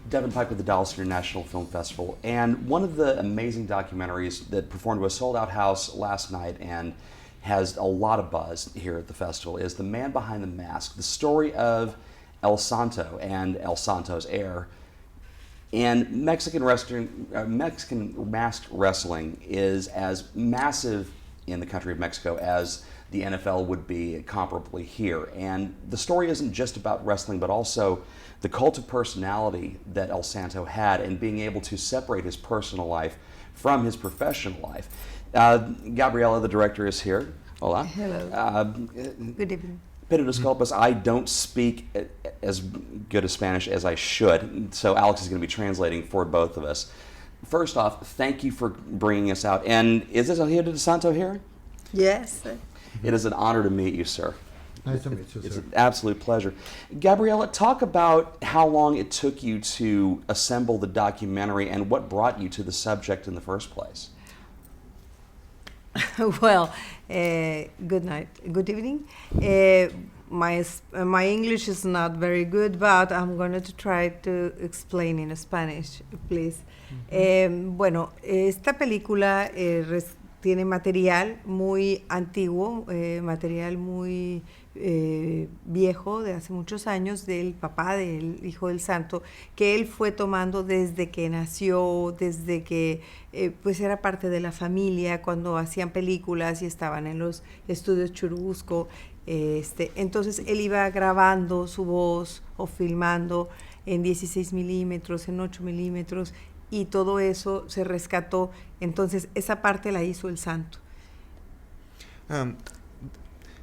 Devin Pike with the Dallas International Film Festival, and one of the amazing documentaries that performed to a sold-out house last night and has a lot of buzz here at the festival is The Man Behind the Mask, the story of El Santo and El Santo's heir. And Mexican masked wrestling is as massive in the country of Mexico as the NFL would be comparably here. And the story isn't just about wrestling, but also the cult of personality that El Santo had and being able to separate his personal life from his professional life. Gabriela, the director, is here. Hola. Hello. Good evening. Pero disculpas, I don't speak as good a Spanish as I should, so Alex is going to be translating for both of us. First off, thank you for bringing us out. And is this Elhio de Santo here? Yes. It is an honor to meet you, sir. Nice to meet you, sir. It's an absolute pleasure. Gabriela, talk about how long it took you to assemble the documentary and what brought you to the subject in the first place. Well, good night. Good evening. My English is not very good, but I'm going to try to explain in Spanish, please. Bueno, esta película tiene material muy antiguo, material muy viejo de hace muchos años del papá del Hijo del Santo, que él fue tomando desde que nació, desde que pues era parte de la familia cuando hacían películas y estaban en los estudios Churubusco. Entonces él iba grabando su voz o filmando en 16 milímetros, en 8 milímetros, y todo eso se rescató. Entonces esa parte la hizo el Santo.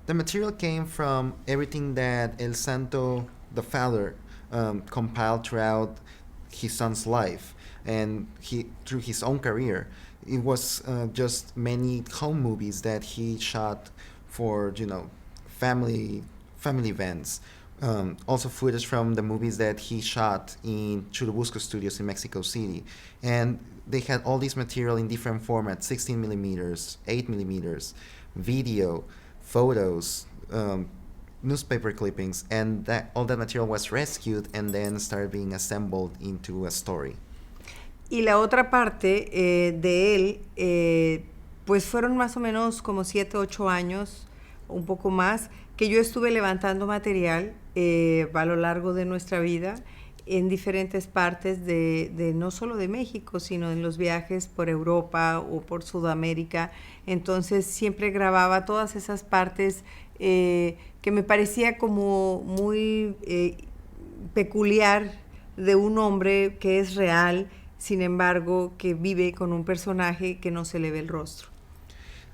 The material came from everything that El Santo, the father, compiled throughout his son's life and through his own career. It was just many home movies that he shot for, family events. Also footage from the movies that he shot in Churubusco Studios in Mexico City. And they had all this material in different formats, 16 millimeters, 8 millimeters, video, photos, newspaper clippings, and all that material was rescued and then started being assembled into a story. Y la otra parte de él, pues fueron más o menos como 7, 8 años, un poco más, que yo estuve levantando material a lo largo de nuestra vida en diferentes partes de no solo de México, sino en los viajes por Europa o por Sudamérica. Entonces siempre grababa todas esas partes que me parecía como muy peculiar de un hombre que es real, sin embargo, que vive con un personaje que no se le ve el rostro.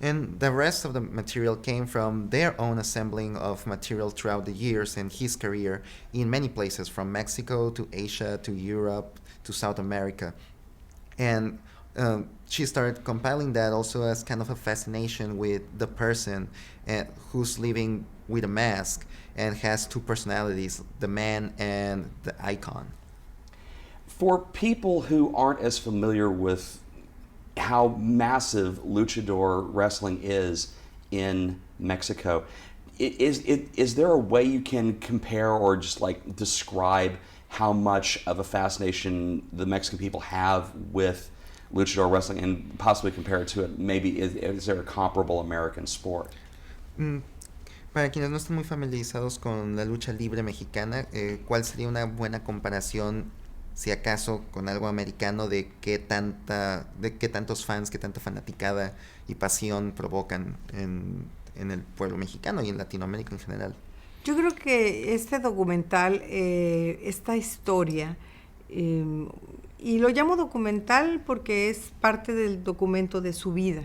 And the rest of the material came from their own assembling of material throughout the years and his career in many places, from Mexico to Asia to Europe to South America. And she started compiling that also as kind of a fascination with the person who's living with a mask and has two personalities, the man and the icon. For people who aren't as familiar with how massive luchador wrestling is in Mexico, is there a way you can compare or just like describe how much of a fascination the Mexican people have with luchador wrestling and possibly compare it to it? Maybe is there a comparable American sport? Para quienes no están muy familiarizados con la lucha libre mexicana, ¿cuál sería una buena comparación, si acaso, con algo americano, de qué tantos fans, qué tanta fanaticada y pasión provocan en el pueblo mexicano y en Latinoamérica en general? Yo creo que este documental, esta historia, y lo llamo documental porque es parte del documento de su vida,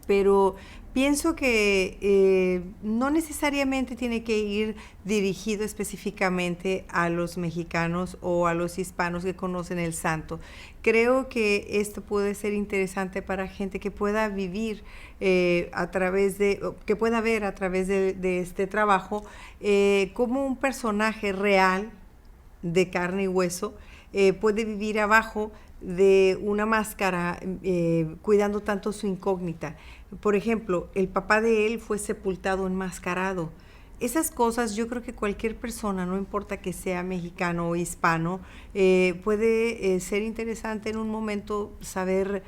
pero pienso que no necesariamente tiene que ir dirigido específicamente a los mexicanos o a los hispanos que conocen el Santo. Creo que esto puede ser interesante para gente que pueda vivir que pueda ver a través de este trabajo cómo un personaje real de carne y hueso puede vivir abajo de una máscara, cuidando tanto su incógnita. Por ejemplo, el papá de él fue sepultado enmascarado. esas cosas yo creo que cualquier persona, no importa que sea mexicano o hispano, puede ser interesante en un momento saber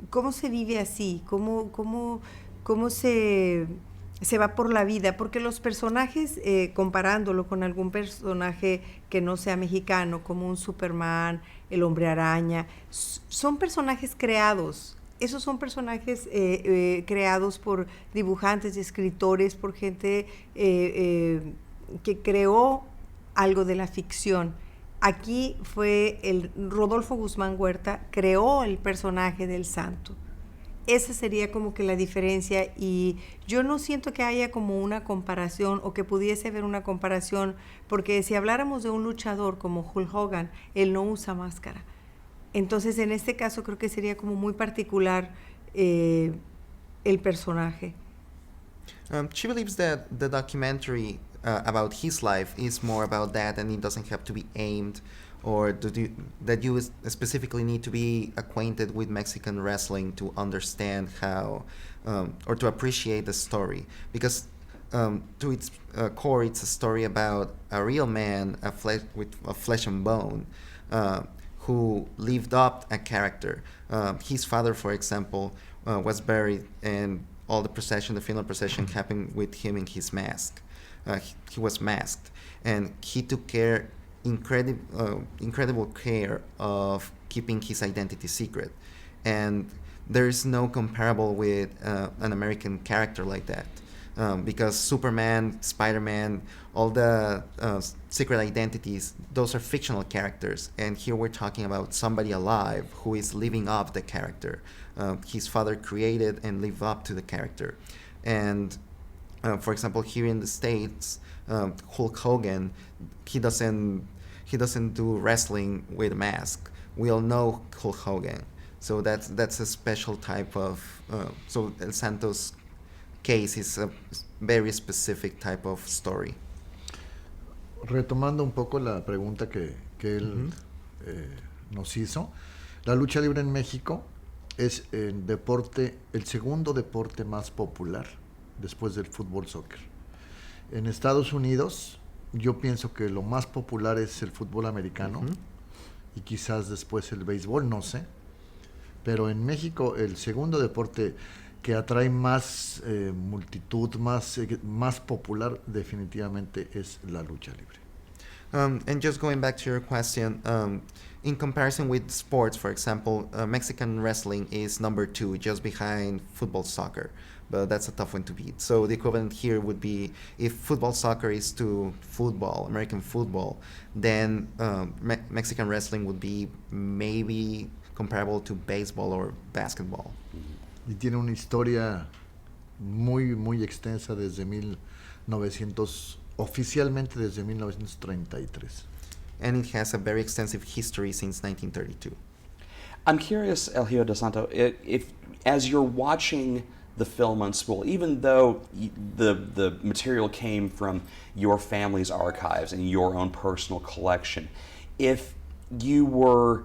cómo se vive así, cómo se va por la vida, porque los personajes, comparándolo con algún personaje que no sea mexicano, como un Superman, el Hombre Araña, son personajes creados. Esos son personajes creados por dibujantes y escritores, por gente que creó algo de la ficción. Aquí fue el Rodolfo Guzmán Huerta, creó el personaje del santo. Esa sería como que la diferencia, y yo no siento que haya como una comparación o que pudiese haber una comparación, porque si habláramos de un luchador como Hulk Hogan, él no usa máscara. Entonces, en este caso creo que sería como muy particular el personaje. She believes that the documentary about his life is more about that, and it doesn't have to be aimed, or that you specifically need to be acquainted with Mexican wrestling to understand how, or to appreciate the story. Because to its core, it's a story about a real man, with a flesh and bone, who lived up a character. His father, for example, was buried, and all the funeral procession happened with him in his mask. He was masked, and he took incredible care of keeping his identity secret. And there is no comparable with an American character like that. Because Superman, Spider-Man, all the secret identities, those are fictional characters. And here we're talking about somebody alive who is living up the character. His father created and lived up to the character. And for example, here in the States, Hulk Hogan, he doesn't do wrestling with a mask. We all know Hulk Hogan. So that's a special type of, so El Santos case is a very specific type of story. Retomando un poco la pregunta que él nos hizo, la lucha libre en México es el segundo deporte más popular después del fútbol soccer. En Estados Unidos yo pienso que lo más popular es el fútbol americano y quizás después el béisbol, no sé, pero en México el segundo deporte que atrae más multitud, más popular definitivamente es la lucha libre. And just going back to your question, in comparison with sports, for example, Mexican wrestling is number 2, just behind football soccer. But that's a tough one to beat. So the equivalent here would be, if football soccer is to football, American football, then Mexican wrestling would be maybe comparable to baseball or basketball. Y tiene una historia muy, muy extensa desde oficialmente desde 1933. And it has a very extensive history since 1932. I'm curious, Elgio De Santo, if as you're watching the film unspool, even though the material came from your family's archives and your own personal collection, if you were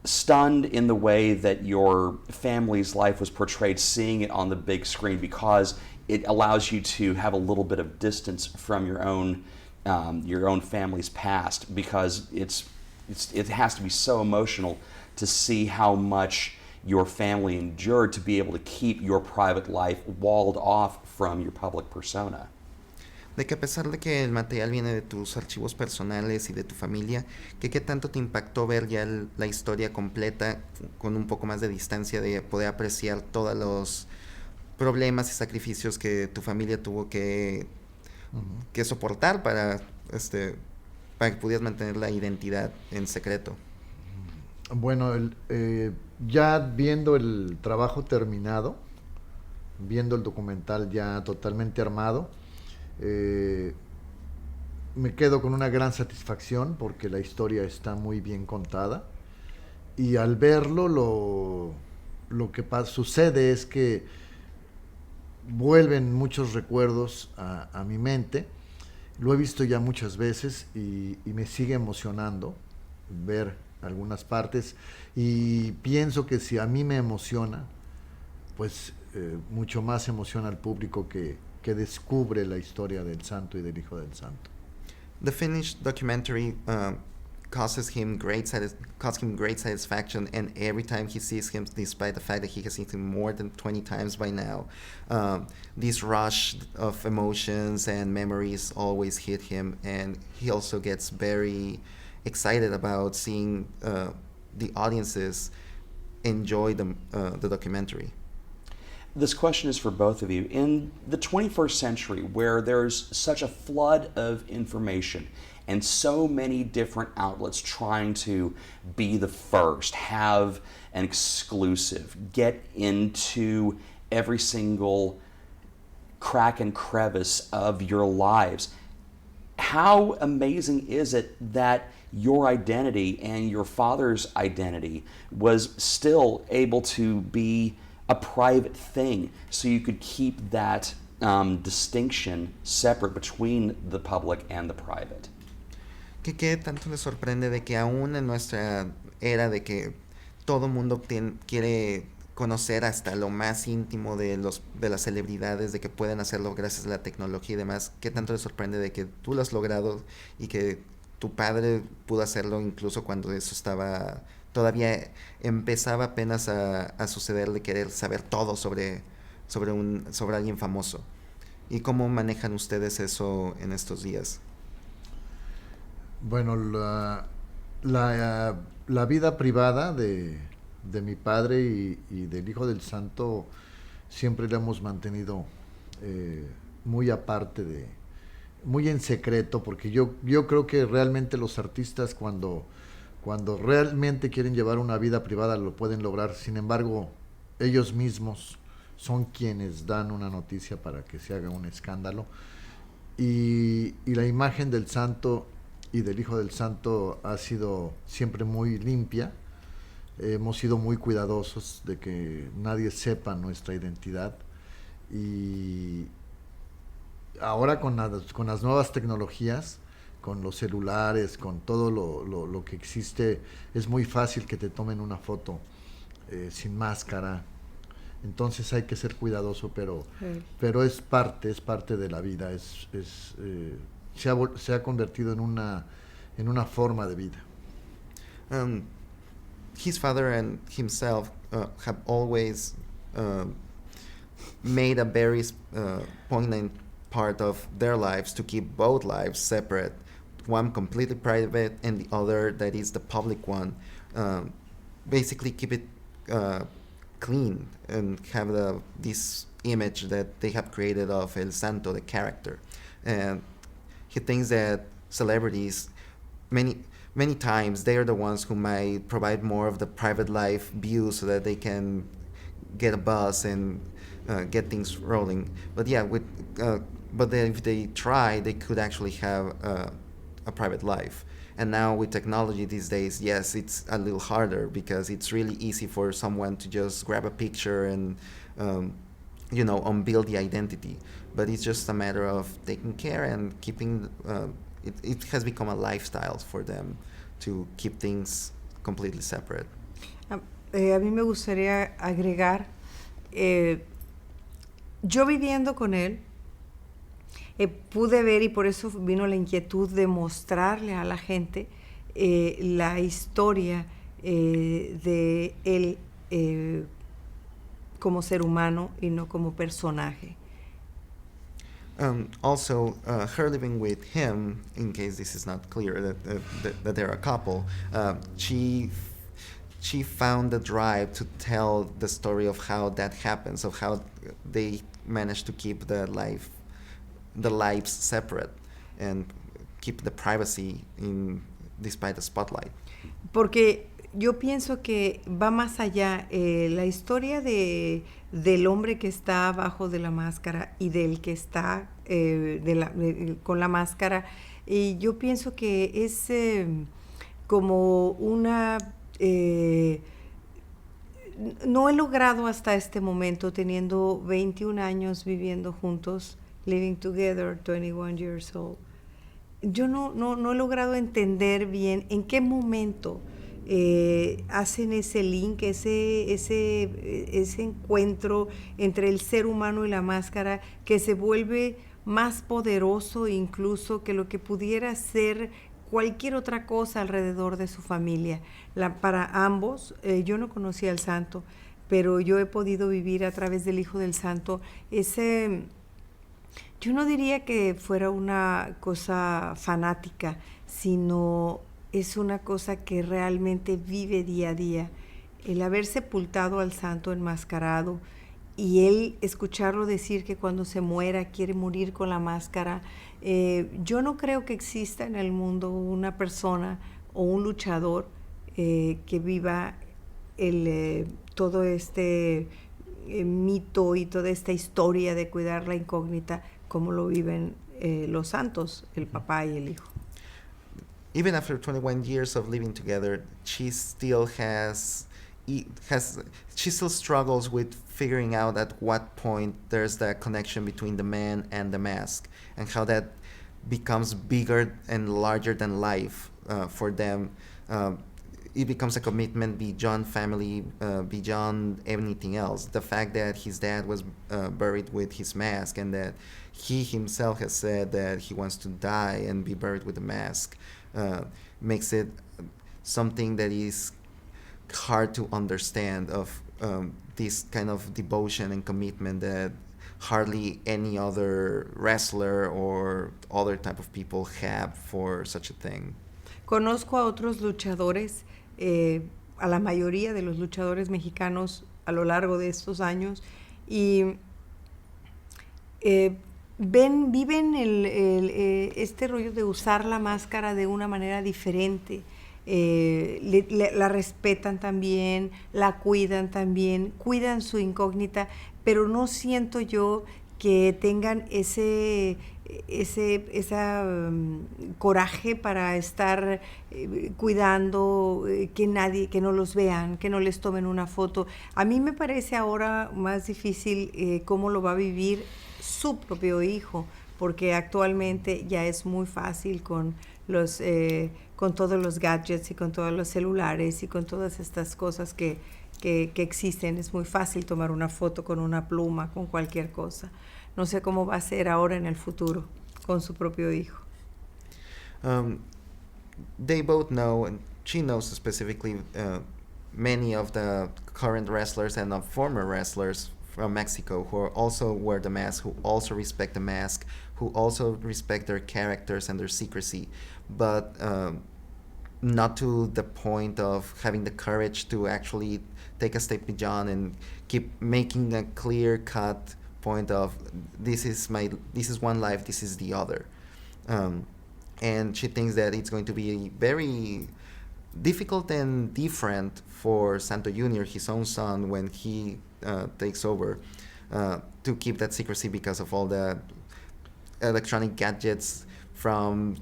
stunned in the way that your family's life was portrayed, seeing it on the big screen, because it allows you to have a little bit of distance from your own family's past, because it has to be so emotional to see how much your family endured to be able to keep your private life walled off from your public persona. De que a pesar de que el material viene de tus archivos personales y de tu familia, que qué tanto te impactó ver ya la historia completa con un poco más de distancia, de poder apreciar todos los problemas y sacrificios que tu familia tuvo que soportar para que pudieras mantener la identidad en secreto. Bueno, ya viendo el trabajo terminado, viendo el documental ya totalmente armado, me quedo con una gran satisfacción porque la historia está muy bien contada, y al verlo lo que sucede es que vuelven muchos recuerdos a mi mente. Lo he visto ya muchas veces y me sigue emocionando ver algunas partes, y pienso que si a mí me emociona, pues mucho más emociona al público que que descubre la historia del santo y del hijo del santo. The finished documentary causes him great satisfaction, and every time he sees him, despite the fact that he has seen him more than 20 times by now, this rush of emotions and memories always hit him, and he also gets very excited about seeing the audiences enjoy the documentary. This question is for both of you. In the 21st century, where there's such a flood of information and so many different outlets trying to be the first, have an exclusive, get into every single crack and crevice of your lives, how amazing is it that your identity and your father's identity was still able to be a private thing, so you could keep that distinction separate between the public and the private? ¿Qué tanto les sorprende de que aún en nuestra era de que todo mundo quiere conocer hasta lo más íntimo de las celebridades, de que pueden hacerlo gracias a la tecnología y demás, qué tanto les sorprende de que tú lo has logrado y que tu padre pudo hacerlo incluso cuando eso todavía empezaba apenas a suceder, de querer saber todo sobre alguien famoso? ¿Y cómo manejan ustedes eso en estos días? Bueno, la vida privada de mi padre y del hijo del santo siempre la hemos mantenido muy aparte muy en secreto, porque yo creo que realmente los artistas cuando realmente quieren llevar una vida privada lo pueden lograr. Sin embargo, ellos mismos son quienes dan una noticia para que se haga un escándalo, y la imagen del santo y del hijo del santo ha sido siempre muy limpia. Hemos sido muy cuidadosos de que nadie sepa nuestra identidad, y ahora con las nuevas tecnologías, con los celulares, con todo lo que existe, es muy fácil que te tomen una foto sin máscara. Entonces hay que ser cuidadoso, pero es parte de la vida. Se ha convertido en una forma de vida. His father and himself have always made a very poignant part of their lives to keep both lives separate, one completely private and the other that is the public one. Basically keep it clean and have this image that they have created of El Santo, the character. And he thinks that celebrities, many times, they are the ones who might provide more of the private life view so that they can get a buzz and get things rolling. But yeah, but then if they try, they could actually have a private life. And now with technology these days, yes, it's a little harder because it's really easy for someone to just grab a picture and unveil the identity. But it's just a matter of taking care and keeping. It has become a lifestyle for them to keep things completely separate. A mí me gustaría agregar, yo viviendo con él, pude ver, y por eso vino la inquietud de mostrarle a la gente la historia de él como ser humano y no como personaje. Also, her living with him, in case this is not clear that they're a couple, she found the drive to tell the story of how that happens, of how they managed to keep the lives separate and keep the privacy despite the spotlight. Porque yo pienso que va más allá, la historia del hombre que está abajo de la máscara y del que está con la máscara, y yo pienso que es como una... no he logrado hasta este momento, teniendo 21 años viviendo juntos, living together, 21 years old, yo no he logrado entender bien en qué momento hacen ese link, ese encuentro entre el ser humano y la máscara que se vuelve más poderoso incluso que lo que pudiera ser cualquier otra cosa alrededor de su familia. Para ambos, yo no conocía al santo, pero yo he podido vivir a través del Hijo del Santo yo no diría que fuera una cosa fanática, sino es una cosa que realmente vive día a día. El haber sepultado al santo enmascarado y él escucharlo decir que cuando se muera quiere morir con la máscara. Yo no creo que exista en el mundo una persona o un luchador que viva todo este mito y toda esta historia de cuidar la incógnita como lo viven los santos, el papá y el hijo. Even after 21 years of living together, she still she still struggles with figuring out at what point there's that connection between the man and the mask, and how that becomes bigger and larger than life for them. It becomes a commitment beyond family, beyond anything else. The fact that his dad was buried with his mask, and that he himself has said that he wants to die and be buried with the mask, makes it something that is hard to understand, of this kind of devotion and commitment that hardly any other wrestler or other type of people have for such a thing. Conozco a otros luchadores, a la mayoría de los luchadores mexicanos a lo largo de estos años, y viven este rollo de usar la máscara de una manera diferente. La respetan también, la cuidan también, cuidan su incógnita, pero no siento yo que tengan ese coraje para estar cuidando que no los vean, que no les tomen una foto. A mí me parece ahora más difícil cómo lo va a vivir su propio hijo, porque actualmente ya es muy fácil con todos los gadgets y con todos los celulares y con todas estas cosas que existen. Es muy fácil tomar una foto con una pluma, con cualquier cosa. No sé cómo va a ser ahora en el futuro con su propio hijo. They both know, and she knows specifically, many of the current wrestlers and of former wrestlers from Mexico who also wear the mask, who also respect the mask, who also respect their characters and their secrecy, but not to the point of having the courage to actually take a step beyond and keep making a clear-cut point of this is one life, this is the other. And she thinks that it's going to be very difficult and different for Santo Jr., his own son, when he takes over, to keep that secrecy because of all the electronic gadgets, from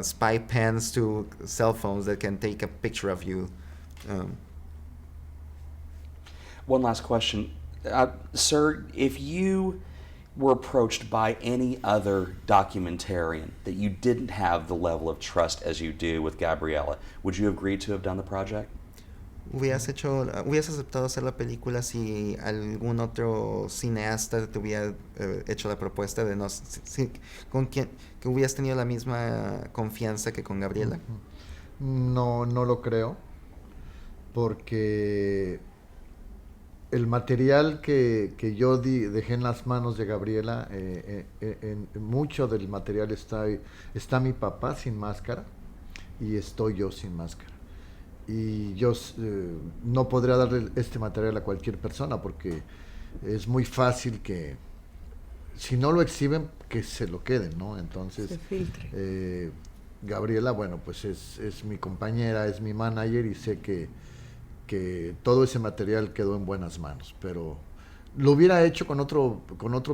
spy pens to cell phones that can take a picture of you. One last question. Sir, if you were approached by any other documentarian that you didn't have the level of trust as you do with Gabriela, would you agree to have done the project? ¿Hubieras aceptado hacer la película si algún otro cineasta te hubiera hecho la propuesta de con quien que hubieras tenido la misma confianza que con Gabriela? No lo creo, porque el material que yo dejé en las manos de Gabriela, en mucho del material está mi papá sin máscara y estoy yo sin máscara. Y yo no podría darle este material a cualquier persona, porque es muy fácil que, si no lo exhiben, que se lo queden, ¿no? Entonces, se filtre. Gabriela, bueno, pues es mi compañera, es mi manager, y sé que todo ese material quedó en buenas manos, pero lo hubiera hecho con otro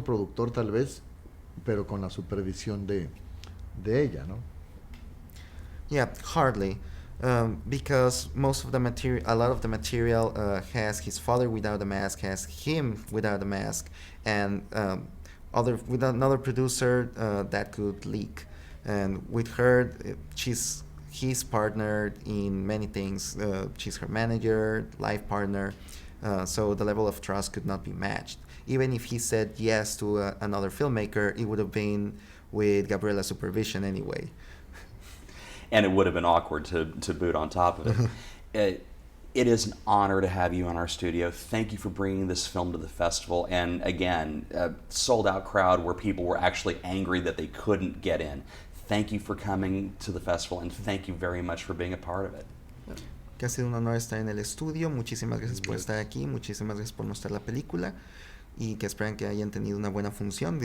productor tal vez, pero con la supervisión de ella, ¿no? Yeah, hardly. Because a lot of the material has his father without a mask, has him without a mask, and with another producer that could leak. And with her, she's He's partnered in many things. She's her manager, life partner. So the level of trust could not be matched. Even if he said yes to another filmmaker, it would have been with Gabriela's supervision anyway. And it would have been awkward to boot on top of it. It is an honor to have you in our studio. Thank you for bringing this film to the festival. And again, a sold-out crowd where people were actually angry that they couldn't get in. Thank you for coming to the festival, and thank you very much for being a part of it. Que ha sido un honor estar en el estudio. Muchísimas gracias por estar aquí. Muchísimas gracias por mostrar la película. Y que esperan que hayan tenido una buena función.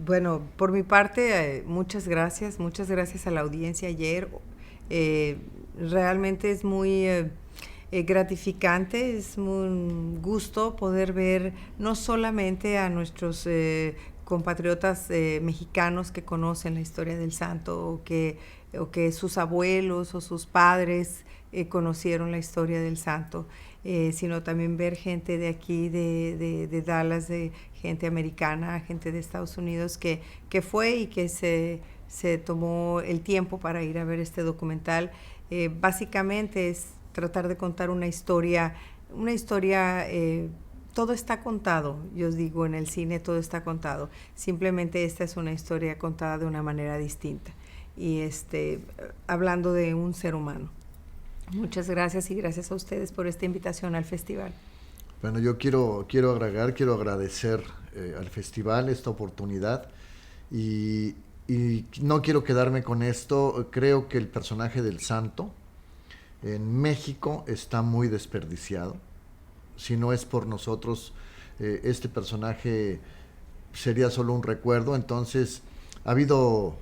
Bueno, por mi parte, muchas gracias a la audiencia ayer. Realmente es muy gratificante, es un gusto poder ver no solamente a nuestros compatriotas mexicanos que conocen la historia del santo o que sus abuelos o sus padres conocieron la historia del santo, sino también ver gente de aquí, de Dallas, de gente americana, gente de Estados Unidos que fue y que se tomó el tiempo para ir a ver este documental. Básicamente es tratar de contar una historia, todo está contado, yo os digo, en el cine todo está contado, simplemente esta es una historia contada de una manera distinta y hablando de un ser humano. Muchas gracias y gracias a ustedes por esta invitación al festival. Bueno, yo quiero agradecer al festival esta oportunidad y no quiero quedarme con esto. Creo que el personaje del santo en México está muy desperdiciado. Si no es por nosotros, este personaje sería solo un recuerdo. Entonces, ha habido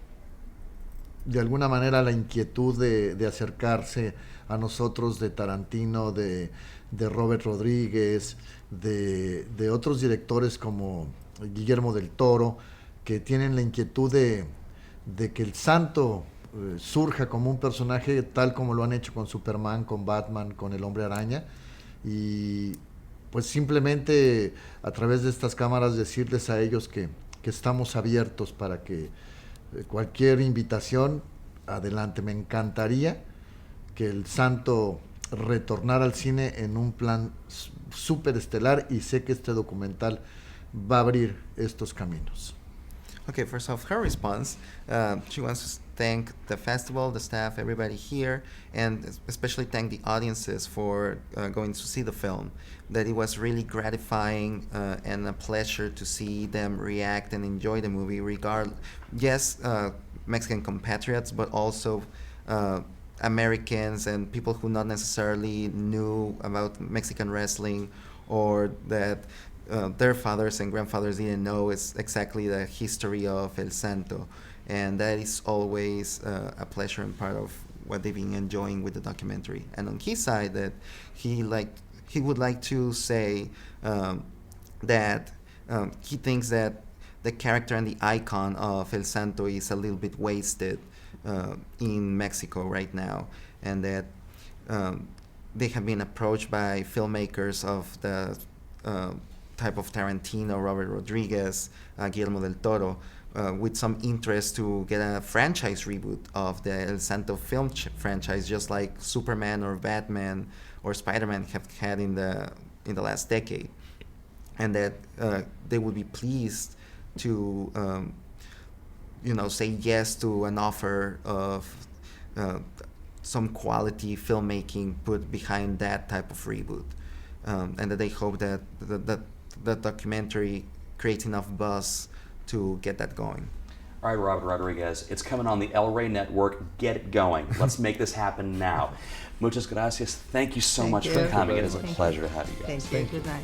de alguna manera la inquietud de acercarse a nosotros, de Tarantino, de Robert Rodríguez, de otros directores como Guillermo del Toro, que tienen la inquietud de que el santo surja como un personaje tal como lo han hecho con Superman, con Batman, con el Hombre Araña, y pues simplemente a través de estas cámaras decirles a ellos que estamos abiertos para que cualquier invitación, adelante. Me encantaría que el santo retornara al cine en un plan súper estelar y sé que este documental va a abrir estos caminos. Okay, first off, her response, she wants to thank the festival, the staff, everybody here, and especially thank the audiences for going to see the film. That it was really gratifying and a pleasure to see them react and enjoy the movie, yes, Mexican compatriots, but also Americans and people who not necessarily knew about Mexican wrestling or that their fathers and grandfathers didn't know is exactly the history of El Santo, and that is always a pleasure and part of what they've been enjoying with the documentary. And on his side, that he would like to say that he thinks that the character and the icon of El Santo is a little bit wasted in Mexico right now, and that they have been approached by filmmakers of the type of Tarantino, Robert Rodriguez, Guillermo del Toro, with some interest to get a franchise reboot of the El Santo film franchise, just like Superman or Batman or Spider-Man have had in the last decade, and that they would be pleased to say yes to an offer of some quality filmmaking put behind that type of reboot, and that they hope that the documentary creates enough buzz to get that going. All right, Robert Rodriguez, it's coming on the El Rey Network. Get it going. Let's make this happen now. Muchas gracias. Thank you so much for coming. It is a pleasure to have you guys. Thank you. Good night.